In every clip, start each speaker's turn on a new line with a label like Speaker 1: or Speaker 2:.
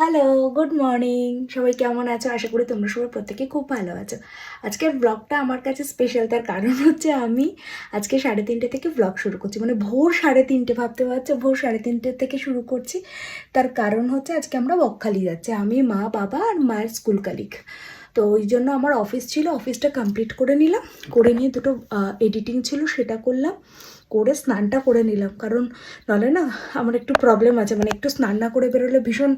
Speaker 1: Hello, good morning. সবাই কেমন আছো? আশা করি তোমরা সবাই প্রত্যেকে খুব ভালো আছো। আজকের ব্লগটা আমার কাছে স্পেশাল, তার কারণ হচ্ছে আমি আজকে 3:30 থেকে ব্লগ শুরু করছি। মানে ভোর 3:30, ভাবতে পারছো? ভোর 3:30 থেকে শুরু করছি। তার কারণ হচ্ছে আজকে আমরা বকখালি যাচ্ছি, আমি, মা, বাবা আর মায়ের স্কুল কালিগ। তো ওই জন্য আমার অফিস ছিল, অফিসটা কমপ্লিট করে নিলাম। করে নিয়ে দুটো এডিটিং ছিল, সেটা করলাম। করে স্নানটা করে নিলাম, কারণ নাহলে না আমার একটু প্রবলেম আছে, মানে একটু স্নান না করে বেরোলে ভীষণ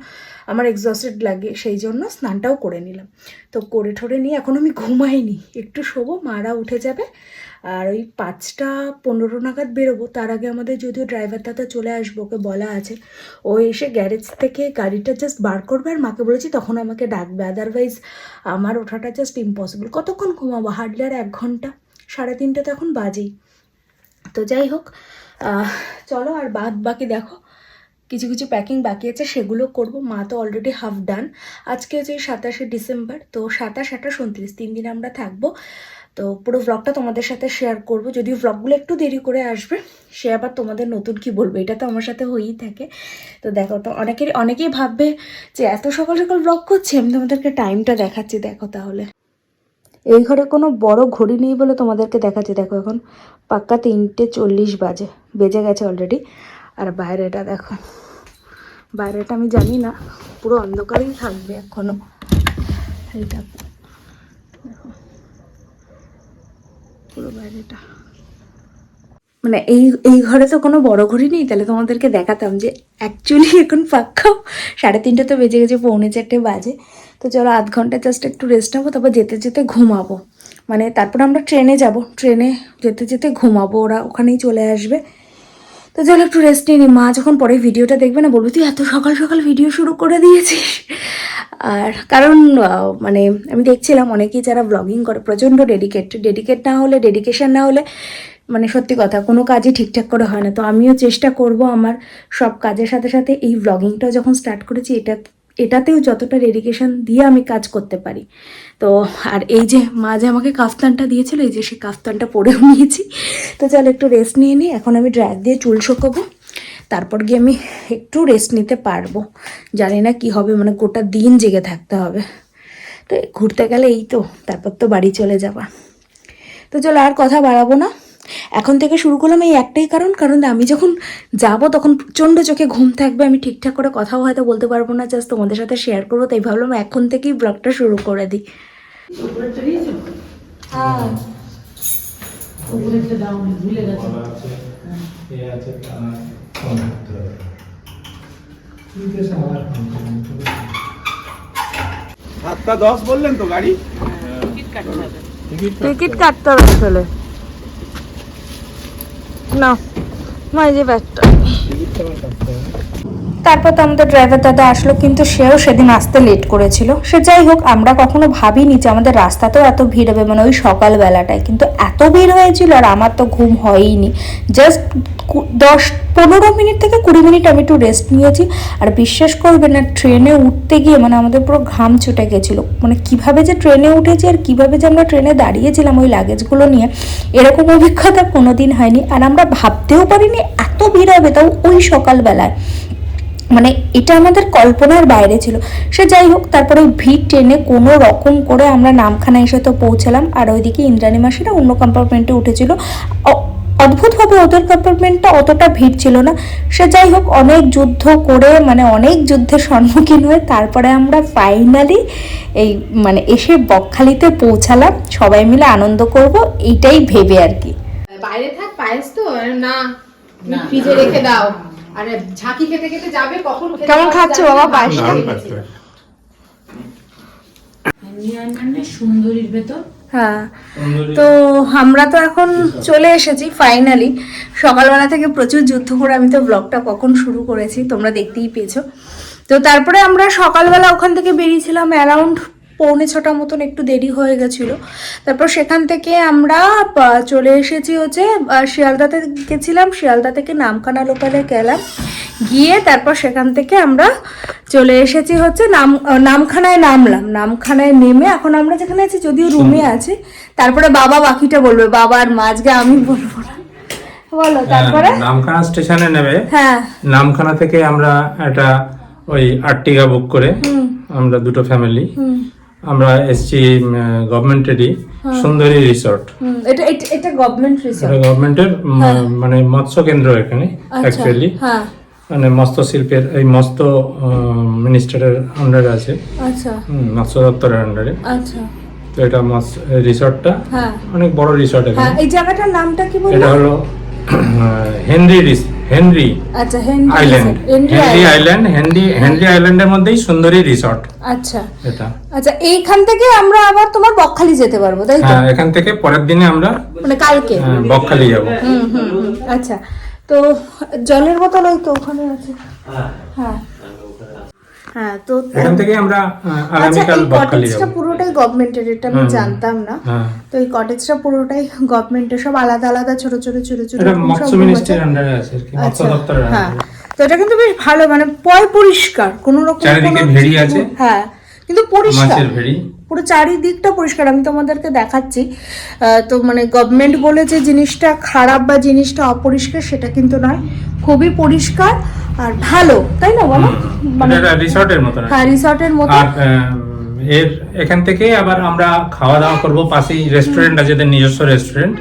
Speaker 1: আমার এক্সস্টেড লাগে, সেই জন্য স্নানটাও করে নিলাম। তো করে ঠরে নিয়ে এখন আমি ঘুমাইনি, একটু শোবো, মারা উঠে যাবে। আর ওই 5:15 নাগাদ বেরোবো। তার আগে আমাদের যদিও ড্রাইভার দাদা চলে আসবো, ওকে বলা আছে। ও এসে গ্যারেজ থেকে গাড়িটা জাস্ট বার করবে, আর মাকে বলেছি তখন আমাকে ডাকবে, আদারওয়াইজ আমার ওঠাটা জাস্ট ইম্পসিবল। কতক্ষণ ঘুমাবো? হার্ডলি আর 1 ঘন্টা। 3:30 তো এখন বাজেই। তো যাই হোক, চলো আর বাদ বাকি দেখো, কিছু কিছু প্যাকিং বাকি আছে, সেগুলো করব। মা তো অলরেডি হাফ ডান। আজকে হচ্ছে 27শে ডিসেম্বর, তো 27, 28, 29 3 দিন আমরা থাকবো। তো পুরো ভ্লগটা তোমাদের সাথে শেয়ার করব, যদিও ভ্লগগুলো একটু দেরি করে আসবে। সে আবার তোমাদের নতুন কি বলবো, এটা তো আমার সাথে হয়েই থাকে। তো দেখো, তো অনেকেই ভাববে যে এত সকাল সকাল ভ্লগ করছি, আমি তোমাদেরকে টাইমটা দেখাচ্ছি, দেখো তাহলে। এই ঘরে কোনো বড় ঘড়ি নেই বলে তোমাদেরকে দেখাচ্ছি। দেখো এখন পাক্কা 3:40 বেজে গেছে অলরেডি। আর বাইরেটা দেখো, বাইরেটা আমি জানি না, পুরো অন্ধকারেই থাকবে এখনো। এইটা দেখো, পুরো বাইরেটা, মানে এই ঘরে তো কোনো বড় ঘড়ি নেই, তাহলে তোমাদেরকে দেখাতাম যে অ্যাকচুয়ালি এখন পাক্কাও 3:30 তো বেজে গেছে, 3:45 বাজে। তো চলো আধ ঘন্টা জাস্ট একটু রেস্ট নেবো, তারপর যেতে যেতে ঘুমাবো। মানে তারপর আমরা ট্রেনে যাব, ট্রেনে যেতে যেতে ঘুমাবো, ওরা ওখানেই চলে আসবে। তো চলো একটু রেস্ট নিই। মা যখন পরে ভিডিওটা দেখবে না, বলবো তুই এত সকাল সকাল ভিডিও শুরু করে দিয়েছিস। আর কারণ মানে আমি দেখছিলাম অনেকেই যারা ব্লগিং করে প্রচণ্ড ডেডিকেট না হলে, ডেডিকেশন না হলে, মানে সত্যি কথা কোনো কাজই ঠিকঠাক করে হয় না। তো আমিও চেষ্টা করব আমার সব কাজের সাথে সাথে এই ব্লগিংটা যখন স্টার্ট করেছি, এটাতেও যতটা ডেডিকেশন দিয়ে আমি কাজ করতে পারি। তো আর এই যে মা যে আমাকে কাফতানটা দিয়েছিল, এই যে সেই কাফতানটা পরেও নিয়েছি। তো চল একটু রেস্ট নিয়ে নিই। এখন আমি ড্রায়ার দিয়ে চুল শুকোবো, তারপর গিয়ে আমি একটু রেস্ট নিতে পারবো। জানি না কি হবে, মানে গোটা দিন জেগে থাকতে হবে। তো ঘুরতে গেলে এই তো, তারপর তো বাড়ি চলে যাবা। তো চলো আর কথা বাড়াবো না, এখন থেকে শুরু করলাম এই একটাই কারণ আমি যখন যাব তখন প্রচণ্ড চোখে ঘুম থাকবে, আমি ঠিকঠাক করে কথাও হয়তো বলতে পারবো না, জাস্ট তোমাদের সাথে শেয়ার করবো। তাই ভাবলাম এখন থেকেই ব্লগটা শুরু করে দিই। হ্যাঁ,
Speaker 2: সাতটা 10 বললেন তো গাড়ি
Speaker 1: টিকিট কাটতে হবে আসলে। না না, এই যে ব্যাগটা। তারপর তো আমাদের ড্রাইভার দাদা আসলো, কিন্তু সেও সেদিন আসতে লেট করেছিল। সে যাই হোক, আমরা কখনো ভাবিনি যে আমাদের রাস্তাতেও এত ভিড় হবে, মানে ওই সকালবেলাটায় কিন্তু এত ভিড় হয়েছিল। আর আমার তো ঘুম হয়ইনি, জাস্ট 15 মিনিট থেকে 20 মিনিট আমি একটু রেস্ট নিয়েছি। আর বিশ্বাস করবে না, ট্রেনে উঠতে গিয়ে মানে আমাদের পুরো ঘাম ছুটে গেছিলো। মানে কিভাবে যে ট্রেনে উঠেছি আর কিভাবে যে আমরা ট্রেনে দাঁড়িয়েছিলাম ওই লাগেজগুলো নিয়ে, এরকম অভিজ্ঞতা কোনোদিন হয়নি। আর আমরা ভাবতেও পারিনি এত ভিড় হবে, তাও ওই সকালবেলায়। মানে এটা আমাদের কল্পনার বাইরে ছিল। সে যাই হোক, তারপরে ভিড় ট্রেনে কোনো রকম করে আমরা নামখানা এসে তো পৌঁছালাম। আর ওইদিকে ইন্দ্রাণী মাসিরা অন্য কম্পার্টমেন্টে উঠেছিল। অদ্ভুতভাবে ওদের কম্পার্টমেন্টটা অতটা ভিড় ছিল না। সে যাই হোক, অনেক যুদ্ধ করে, মানে অনেক যুদ্ধের সম্মুখীন হয়ে তারপরে আমরা ফাইনালি এই মানে এসে বকখালিতে পৌঁছালাম। সবাই মিলে আনন্দ করব এইটাই ভেবে আর কি।
Speaker 3: বাইরে থাক, পায়েস তো না, ফ্রিজে রেখে দাও। আরে ঝাঁকি খেতে খেতে যাবে, কখন
Speaker 1: কেমন খাচ্ছো বাবা পায়েসটা?
Speaker 3: সুন্দরীর ভেতর।
Speaker 1: হ্যাঁ, তো আমরা তো এখন চলে এসেছি ফাইনালি। সকালবেলা থেকে প্রচুর যুদ্ধ করে আমি তো ব্লগটা কখন শুরু করেছি তোমরা দেখতেই পেয়েছো। তো তারপরে আমরা সকালবেলা ওখান থেকে বেরিয়েছিলাম অ্যারাউন্ড 6:45 মতন, একটু দেরি হয়ে গেছিলো। তারপর সেখান থেকে আমরা চলে এসেছি হচ্ছে শিয়ালদাতে গেছিলাম, শিয়ালদা থেকে নামখানা লোকালে গেলাম, গিয়ে তারপর সেখান থেকে আমরা চলে এসেছি হচ্ছে নামখানায় নামলাম। নামখানায় নেমে এখন আমরা যেখানে আছি, যদিও রুমে আছি, তারপরে বাবা বাকিটা বলবে, বাবা আর মা, আজকে আমি বলবো না। বলো তারপরে।
Speaker 2: নামখানা স্টেশনে নেবে।
Speaker 1: হ্যাঁ,
Speaker 2: নামখানা থেকে আমরা একটা
Speaker 4: ওই আর্টিকা বুক করে আমরা দুটো ফ্যামিলি আমরা এসছি গভর্নমেন্টেরই সুন্দরী রিসর্ট।
Speaker 1: এটা এটা এটা গভর্নমেন্ট রিসর্ট,
Speaker 4: এটা গভর্নমেন্টের মানে মৎস্য কেন্দ্র এখানে অ্যাকচুয়ালি,
Speaker 1: হ্যাঁ
Speaker 4: মানে মৎস্য শিল্পের এই মৎস্য মিনিস্টারের আন্ডারে আছে,
Speaker 1: আচ্ছা
Speaker 4: মৎস্য দপ্তরের আন্ডারে।
Speaker 1: আচ্ছা
Speaker 4: তো এটা রিসর্টটা
Speaker 1: হ্যাঁ
Speaker 4: অনেক বড় রিসর্ট
Speaker 1: হ্যাঁ।
Speaker 4: এখানে।
Speaker 1: এই জায়গাটার নামটা কি বলবো?
Speaker 4: এটা হলো হেনরি
Speaker 1: আচ্ছা
Speaker 4: আইল্যান্ড, হেনরি আইল্যান্ড, হেনরি আইল্যান্ডের মধ্যেই সুন্দরী রিসর্ট
Speaker 1: আচ্ছা
Speaker 4: এটা।
Speaker 1: আচ্ছা এইখান থেকে আমরা আবার তোমার বকখালি যেতে পারবো তাই তো?
Speaker 4: হ্যাঁ, এখান থেকে পরের দিনে আমরা
Speaker 1: মানে কালকে
Speaker 4: বকখালি যাব।
Speaker 1: আচ্ছা, তো জলের বোতল ওই তো ওখানে আছে। হ্যাঁ হ্যাঁ, তো
Speaker 4: এখান থেকে আমরা
Speaker 1: আচ্ছা
Speaker 4: আগামীকাল
Speaker 1: এই
Speaker 4: বকখালি
Speaker 1: কটেজটা
Speaker 4: যাব।
Speaker 1: পুরোটাই গভর্নমেন্টের, এটা আমি জানতাম না।
Speaker 4: হ্যাঁ,
Speaker 1: তো এই কটেজটা পুরোটাই গভর্নমেন্টের, সব আলাদা আলাদা ছোট ছোট ছোট ছোট
Speaker 4: এটা
Speaker 1: সব
Speaker 4: মৎস্য
Speaker 1: room
Speaker 4: মিনিস্ট্রির
Speaker 1: আছে।
Speaker 4: আন্ডারে আছে আর কি, মৎস্য
Speaker 1: আচ্ছা,
Speaker 4: দপ্তরের
Speaker 1: হ্যাঁ।
Speaker 4: আন্ডারে।
Speaker 1: তো এটা কিন্তু বেশ ভালো, মানে পরিষ্কার, কোনো রকম
Speaker 4: চারিদিকে ভেড়ি আছে।
Speaker 1: হ্যাঁ কিন্তু পরিষ্কার,
Speaker 4: মাছের ভেড়ি,
Speaker 1: পুরো চারিদিকটা পরিষ্কার। আমি তোমাদেরকে দেখাচ্ছি। তো মানে গভর্নমেন্ট বলে যে জিনিসটা খারাপ বা জিনিসটা অপরিষ্কার সেটা কিন্তু নয়, খুবই পরিষ্কার আর ভালো, তাই না বলো? মানে
Speaker 4: এটা রিসর্টের মতো না?
Speaker 1: হ্যাঁ রিসর্টের মতো।
Speaker 4: আর এর এখান থেকে আবার আমরা খাওয়া দাওয়া করব, পাশেই রেস্টুরেন্ট আছে, এদের নিজস্ব রেস্টুরেন্ট।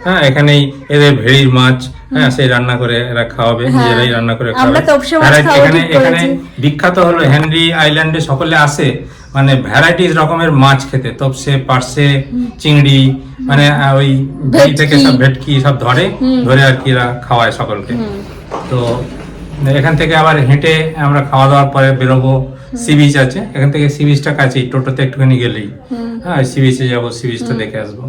Speaker 4: হ্যাঁ, এখানেই এদের ভেড়ির মাছ, হ্যাঁ সেই রান্না করে এরা খাওয়াবে, নিজেরাই রান্না করে খাওয়াবে।
Speaker 1: আমরা তপসে মাছ
Speaker 4: আর
Speaker 1: খাওয়া
Speaker 4: এখানে
Speaker 1: ঠিক
Speaker 4: এখানে
Speaker 1: করেছি।
Speaker 4: বিখ্যাত হলো হেনরি আইল্যান্ডে সকলে আসে মানে ভ্যারাইটিস রকমের মাছ খেতে, তপসে, পার্সে, চিংড়ি, মানে ওই ভেড়ি থেকে সব ভেটকি সব ধরে আর কি এরা খাওয়ায় সকলকে। তো এখান থেকে আবার হেঁটে আমরা খাওয়া দাওয়ার পরে বেরোবো, সি বিচ আছে এখান থেকে, সি বিচটা কাছেই, টোটোতে একটুখানি গেলেই। হ্যাঁ, সি বিচে যাবো, সি বিচটা দেখে আসবো।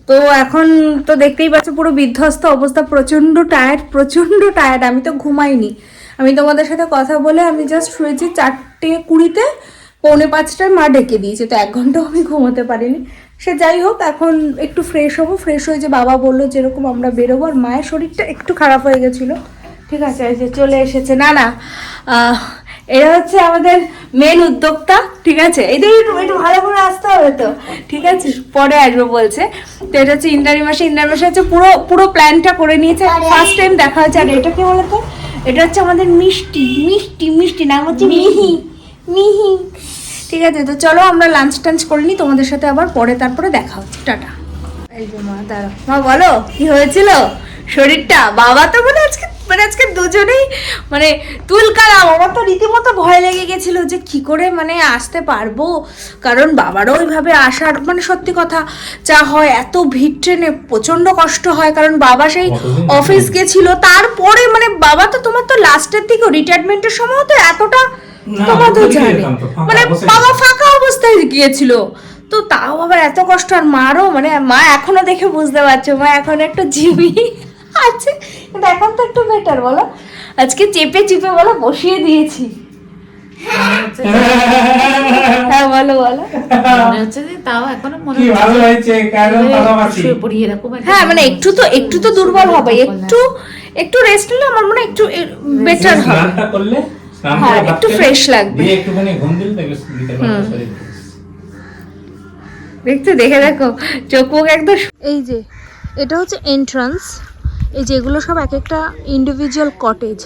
Speaker 1: তো এখন তো দেখতেই পাচ্ছ পুরো বিধ্বস্ত অবস্থা, প্রচন্ড টায়ার্ড। আমি তো ঘুমাইনি, আমি তোমাদের সাথে কথা বলে আমি জাস্ট শুয়েছি 4:20, 4:45 মা ডেকে দিয়েছে, তো 1 ঘন্টাও আমি ঘুমোতে পারিনি। সে যাই হোক, এখন একটু ফ্রেশ হবো, ফ্রেশ হয়ে যে বাবা বললো যেরকম আমরা বেরোবো। আর মায়ের শরীরটা একটু খারাপ হয়ে গেছিলো, ঠিক আছে, এই যে চলে এসেছে। না এরা হচ্ছে আমাদের মেন উদ্যোক্তা, ঠিক আছে। এদের একটু ভালো করে আসতে হবে তো, ঠিক আছে, পরে আসবো বলছে। তো এটা হচ্ছে ইন্দ্রাণী মাসে হচ্ছে পুরো প্ল্যানটা করে নিয়েছে, ফার্স্ট টাইম দেখা হচ্ছে। আর এটা কি বলতো, এটা হচ্ছে আমাদের মিষ্টি নাম হচ্ছে মিহি, ঠিক আছে। তো চলো আমরা লাঞ্চ টাঞ্চ করে নিই, তোমাদের সাথে আবার পরে তারপরে দেখা হচ্ছে, টাটা। এই যে মা, দাঁড়া মা, বলো কি হয়েছিল শরীরটা? বাবা তো আজকে দুজনেই মানে তুলকালাম। আমার তো রীতিমতো ভয় লেগে গেছিল যে কি করে মানে আসতে পারবো, কারণ বাবারও ওইভাবে আসার মানে সত্যি কথা যা হয়, এত ভিড় ট্রেনে প্রচন্ড কষ্ট হয়, কারণ বাবা সেই অফিস গেছিল, তারপরে মানে বাবা তো তোমার তো লাস্টের দিকে রিটায়ারমেন্টের সময় তো এতটা তোমার তো জানে, মানে বাবা ফাঁকা অবস্থায় গিয়েছিল, তো তাও আবার এত কষ্ট। আর মারও মানে মা এখনো দেখে বুঝতে পারছো, মা এখন একটু জিবি আছে, কিন্তু এখন তো একটু বেটার বলো। আজকে চেপে বলো বসিয়ে দিয়েছি। হ্যাঁ বলো।
Speaker 5: মনে হচ্ছে যে তাও এখনো মনে
Speaker 4: কি ভালো হয়েছে, কারণ ভালোবাসি।
Speaker 5: শুয়ে পড়ি এরকম একটা
Speaker 1: হ্যাঁ মানে একটু তো দুর্বল হবে, একটু রেস্ট নিলে আমার মনে হয় একটু বেটার হবে।
Speaker 4: স্নানটা করলে, স্নান করে
Speaker 1: হ্যাঁ
Speaker 4: ভাত
Speaker 1: একটু
Speaker 4: খেলে,
Speaker 1: ফ্রেশ লাগবে।
Speaker 4: দিয়ে একটুখানি ঘুম দিলে দেখবে বিকেল বেলা শরীর
Speaker 1: দেখো চোখ মুখ একদম। এই যে এটা হচ্ছে এন্ট্রান্স, এই যে এগুলো সব এক একটা ইন্ডিভিজুয়াল কটেজ।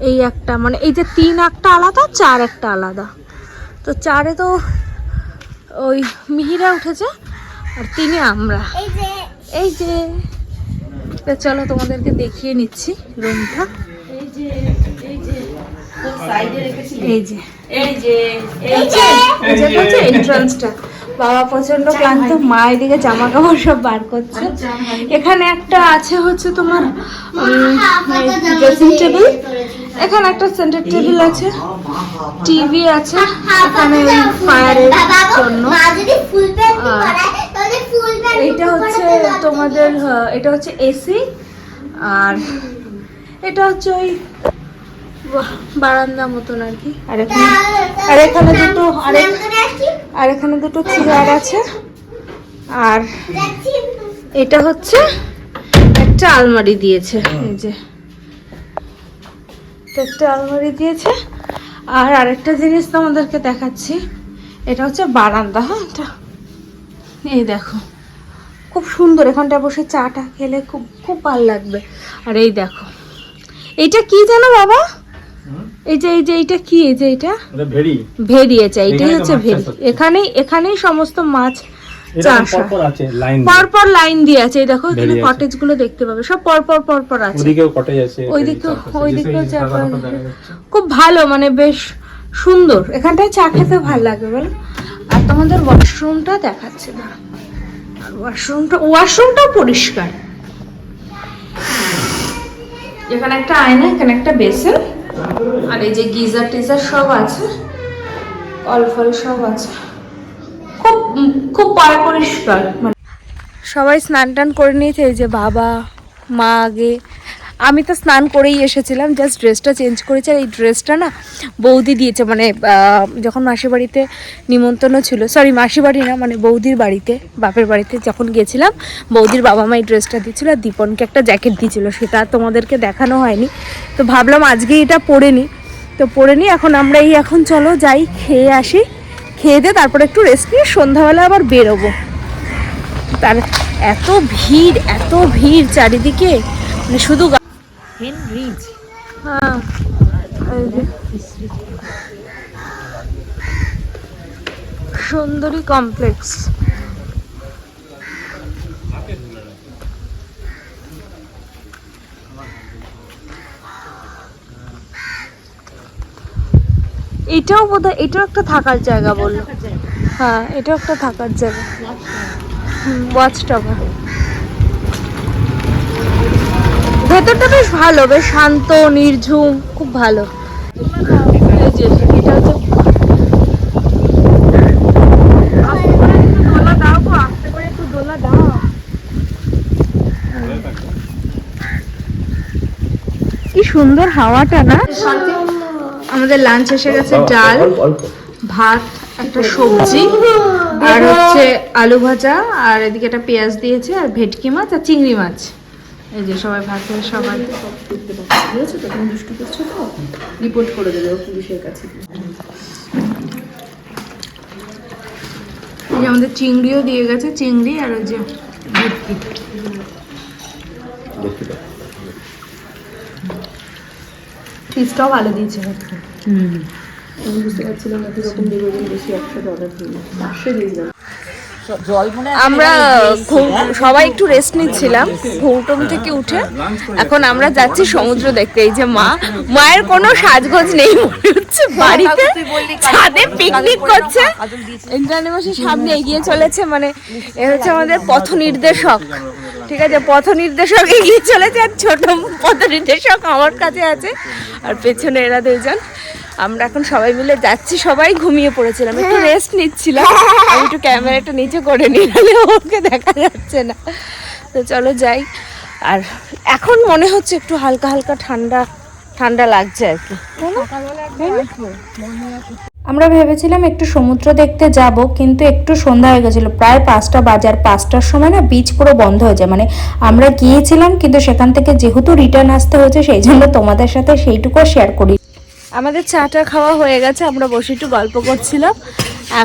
Speaker 1: এই একটা মানে এই যে 3 একটা আলাদা, 4 একটা আলাদা। তো 4-এ তো ওই মিহিরা উঠেছে, আর 3-এ আমরা। এই যে তো চলো তোমাদেরকে দেখিয়ে নিচ্ছি রুমটা। এটা হচ্ছে এন্ট্রান্সটা। বাবা প্রচন্ড ক্লান্ত, মা এদিকে জামা কাপড় সব বার করছে। এখানে একটা আছে হচ্ছে তোমার ড্রেসিং টেবিল, এখানে একটা সেন্টার টেবিল আছে, টিভি আছে এখানে ফায়ারের জন্য। এইটা হচ্ছে তোমাদের, এটা হচ্ছে এসি, আর এটা হচ্ছে ওই বারান্দা মতন আর কি। আর এখানে দুটো চেয়ার আছে। আর এটা হচ্ছে একটা আলমারি দিয়েছে, এই যে একটা আলমারি দিয়েছে। আর আরেকটা জিনিস তোমাদেরকে দেখাচ্ছি, এটা হচ্ছে বারান্দা। হ্যাঁ এটা এই দেখো খুব সুন্দর, এখানটা বসে চাটা খেলে খুব ভালো লাগবে। আর এই দেখো এইটা কি জানো বাবা, এইটা কি, এই যে এটা
Speaker 4: এটা ভেরি
Speaker 1: ভেরি আছে, এইটাই
Speaker 4: এখানেই তো
Speaker 1: হচ্ছে
Speaker 4: মাছ
Speaker 1: ভেরি।
Speaker 4: চাষ হচ্ছে।
Speaker 1: এখানেই সমস্ত মাছ
Speaker 4: এটা
Speaker 1: চাষ হয়।
Speaker 4: পরপর আছে লাইন,
Speaker 1: পরপর লাইন দিয়ে আছে, এই দেখো এখানে
Speaker 4: ভেরি আছে।
Speaker 1: কটেজ গুলো দেখতে পাবে, সব পরপর আছে।
Speaker 4: ওদিকেও কটেজ আছে,
Speaker 1: ওইদিকেও
Speaker 4: চারপাশে
Speaker 1: চারপাশে।
Speaker 4: সাদা দেখা যাচ্ছে।
Speaker 1: খুব ভালো, মানে বেশ সুন্দর। এখানটায় চা খেতে ভালো লাগে বলো। আর তোমাদের ওয়াশরুমটা দেখাচ্ছে না, আর ওয়াশরুমটাও পরিষ্কার। এখানে একটা আয়না, এখানে একটা বেসিন, আর এই যে গিজার টিজার সব আছে, কল ফল সব আছে, খুব পরিষ্কার। সবাই স্নান টান করে নিয়েছে, এই যে বাবা মা আগে, আমি তো স্নান করেই এসেছিলাম, জাস্ট ড্রেসটা চেঞ্জ করেছি। আর এই ড্রেসটা না বৌদি দিয়েছে, মানে যখন মাসির বাড়িতে নিমন্ত্রণ ছিল, সরি মাসির বাড়ি না, মানে বৌদির বাড়িতে, বাপের বাড়িতে যখন গেছিলাম, বৌদির বাবা মা এই ড্রেসটা দিয়েছিল, আর দীপনকে একটা জ্যাকেট দিয়েছিল, সেটা তোমাদেরকে দেখানো হয়নি, তো ভাবলাম আজকে এটা পরে নিই। তো পরে নিই। এখন আমরা এখন চলো যাই, খেয়ে আসি, খেয়ে দিয়ে তারপরে একটু রেস্ট নিয়ে সন্ধ্যাবেলা আবার বেরোবো। তার এত ভিড় চারিদিকে, মানে শুধু
Speaker 5: হেনরিজ
Speaker 1: হ্যাঁ, এই যে সুন্দরী কমপ্লেক্স। এটাও বোধহয়, এটাও একটা থাকার জায়গা বললো। হ্যাঁ, এটাও একটা থাকার জায়গা, ওয়াচ টাওয়ার। ভেতরটা বেশ ভালো, বেশ শান্ত নির্ঝুম, খুব ভালো। এই যে এটা হচ্ছে, দোলা দাও গো, আস্তে করে একটু দোলা দাও। কি সুন্দর হাওয়াটা না। আমাদের লাঞ্চ এসে গেছে, ডাল ভাত, একটা সবজি, আর হচ্ছে আলু ভাজা, আর এদিকে একটা পেঁয়াজ দিয়েছে, আর ভেটকি মাছ আর চিংড়ি মাছ। এই যে সবাই ভাত খেয়ে সবাই
Speaker 3: রিপোর্ট করে দেবে পুলিশের কাছে।
Speaker 1: এই যে আমাদের চিংড়িও দিয়ে গেছে, চিংড়ি আর ওই যে ভেটকি। পিসটাও ভালো দিয়েছে ভেটকি।
Speaker 3: আমি বুঝতে পারছিলাম না কিরকম দেবে, বেশি একসাথে অর্ডার দিই না, 500 দিয়ে যাবে।
Speaker 1: আমরা সবাই একটু রেস্ট নিচ্ছিলাম ঘুমটুম থেকে উঠে, এখন আমরা যাচ্ছি সমুদ্র দেখতে। এই যে মায়ের কোনো সাজগোজ নেই, মনে হচ্ছে বাড়িতে ছাদে পিকনিক করছে। ইন্দ্রাণী মাসির সামনে এগিয়ে চলেছে, মানে এ হচ্ছে আমাদের পথ নির্দেশক, ঠিক আছে, পথ নির্দেশক এগিয়ে চলেছে, আর ছোট পথ নির্দেশক আমার কাছে আছে, আর পেছনে এরা দুজন। আমরা এখন সবাই মিলে যাচ্ছি, সবাই ঘুমিয়ে পড়েছিলাম, একটু রেস্ট নিচ্ছিলাম। আমি একটু ক্যামেরাটা নিচে করে নিই, নাহলে ওকে দেখা যাচ্ছে না। তো চলো যাই। আর এখন মনে হচ্ছে একটু হালকা হালকা ঠান্ডা লাগছে আর কি। আমরা ভেবেছিলাম একটু সমুদ্র দেখতে যাব, কিন্তু একটু সন্ধ্যা হয়ে গেছিলো, প্রায় 5টা বাজার। 5টার সময় না বিচ পুরো বন্ধ হয়ে যায়, মানে আমরা গিয়েছিলাম কিন্তু সেখান থেকে যেহেতু রিটার্ন আসতে হয়েছে, সেই জন্য তোমাদের সাথে সেইটুকু শেয়ার করি। আমাদের চাটা খাওয়া হয়ে গেছে, আমরা বসে একটু গল্প করছিলাম।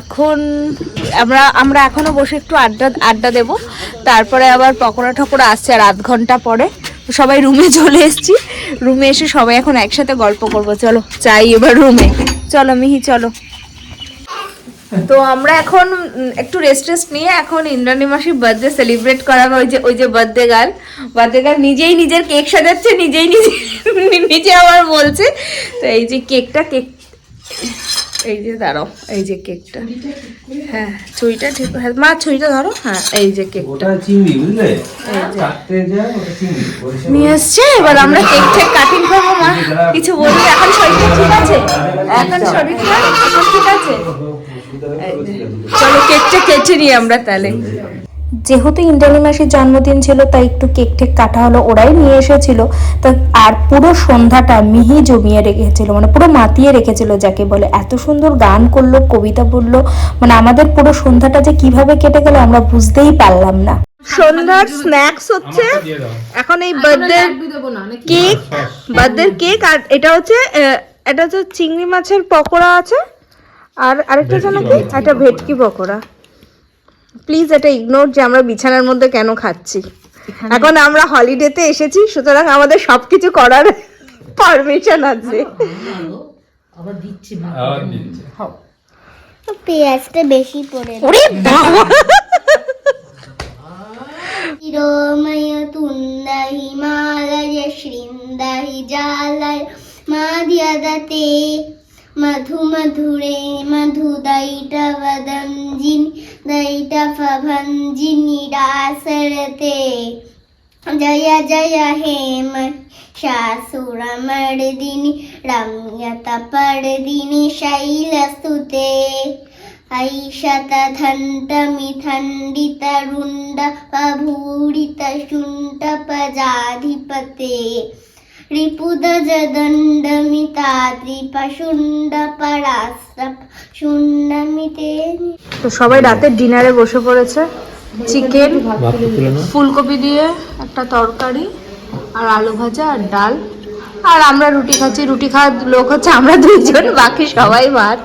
Speaker 1: এখন আমরা এখনো বসে একটু আড্ডা দেব, তারপরে আবার পকোড়া ঠকোড়া আসছে আর আধ ঘন্টা পরে। সবাই রুমে চলে এসেছি, রুমে এসে সবাই এখন একসাথে গল্প করব। চলো যাই এবার রুমে, চলো মিহি চলো। তো আমরা এখন একটু রেস্ট নিয়ে এখন ইন্দ্রাণী মাসির বার্থডে সেলিব্রেট করার, ওই যে বার্থডে গার্ল নিজেই নিজের কেক সাজাচ্ছে, নিজে আবার বলছে। তো এই যে কেক, এই যে দাঁড়াও, এই যে কেকটা, হ্যাঁ ছুরিটা ঠিক, হ্যাঁ মা ছুরিটা ধরো, হ্যাঁ এই যে কেকটা নিয়ে এসছে। এবার আমরা কেক কাটিং করবো। মা কিছু বলবি? এখন শরীরটা ঠিক আছে? এখন শরীরটা এখন ঠিক আছে? চলো কেকটা কেটে নিই আমরা তাহলে। যেহেতু ইন্দ্রাণী মাসির জন্মদিন ছিল, তাই একটু কেক টেক কাটা হলো, ওরাই নিয়ে এসেছিল। তো আর পুরো সন্ধ্যাটা মিহি জমিয়ে রেখেছিল, মানে পুরো মাতিয়ে রেখেছিল যাকে বলে। এত সুন্দর গান করলো, কবিতা বললো, মানে আমাদের পুরো সন্ধ্যাটা যে কিভাবে কেটে গেল আমরা বুঝতেই পারলাম না। সন্ধ্যার স্ন্যাক্স হচ্ছে এখন এই বার্থডে কেক, আর এটা হচ্ছে চিংড়ি মাছের পকোড়া আছে, আর আরেকটা জানো কি, একটা ভেটকি পকোড়া। প্লিজ এটা ইগনোর যে আমরা বিছানার মধ্যে কেন খাচ্ছি। এখন আমরা হলিডেতে এসেছি, সুতরাং আমাদের সবকিছু করার পারমিশন আছে।
Speaker 5: আবার দিচ্ছি
Speaker 6: পেঁয়াজটা বেশি পড়ে
Speaker 1: ওরে বাবা,
Speaker 6: শিরোময় তুন্দ হিমালয় শৃন্দ হিজালয় মাদ্যদতে মধু মধুরে মধু দৈটবদঞ্জিনি দৈটফভঞ্জিনি রাসরতে জয় জয় হেম শাসুরমর্দিনি রম্যতপর্দিনি শৈলস্তুতে ऐशतधन्तमिथण्डितरुण्ड पभूरितशुण्डपजाधिपते रिपुदजदण्डमिताद्रिपशुण्डपरास्रप शुण्डमिते।
Speaker 1: তো সবাই রাতের ডিনারে বসে পড়েছে। চিকেন, ফুলকপি দিয়ে একটা তরকারি আর আলু ভাজা আর ডাল, আর আমরা রুটি খাচ্ছি। রুটি খাওয়ার লোক হচ্ছে আমরা দুইজন, বাকি সবাই ভাত।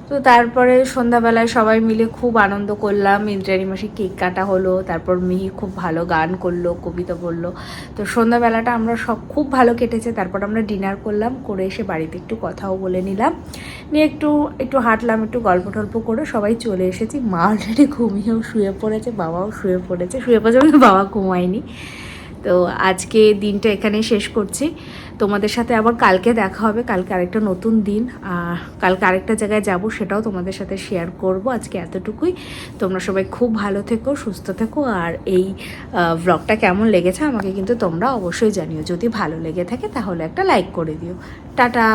Speaker 1: তো তারপরে সন্ধ্যাবেলায় সবাই মিলে খুব আনন্দ করলাম। ইন্দ্রাণী মাসি কেক কাটা হলো, তারপর মিহি খুব ভালো গান করলো, কবিতা বললো। তো সন্ধ্যাবেলাটা আমরা সব খুব ভালো কেটেছে। তারপর আমরা ডিনার করলাম, করে এসে বাড়িতে একটু কথাও বলে নিলাম, নিয়ে একটু হাঁটলাম, একটু গল্প টল্প করে সবাই চলে এসেছি। মা অলরেডি ঘুমিয়েও শুয়ে পড়েছে, বাবাও শুয়ে পড়েছে, কিন্তু বাবা ঘুমায়নি। তো আজকে দিনটা এখানেই শেষ করছি। তোমাদের সাথে আবার কালকে দেখা হবে। কালকে আরেকটা নতুন দিন, কালকে আরেকটা জায়গায় যাব, সেটাও তোমাদের সাথে শেয়ার করব। আজকে এতটুকুই। তোমরা সবাই খুব ভালো থেকো, সুস্থ থেকো। আর এই ব্লগটা কেমন লেগেছে আমাকে কিন্তু তোমরা অবশ্যই জানিও। যদি ভালো লেগে থাকে তাহলে একটা লাইক করে দিও। টাটা।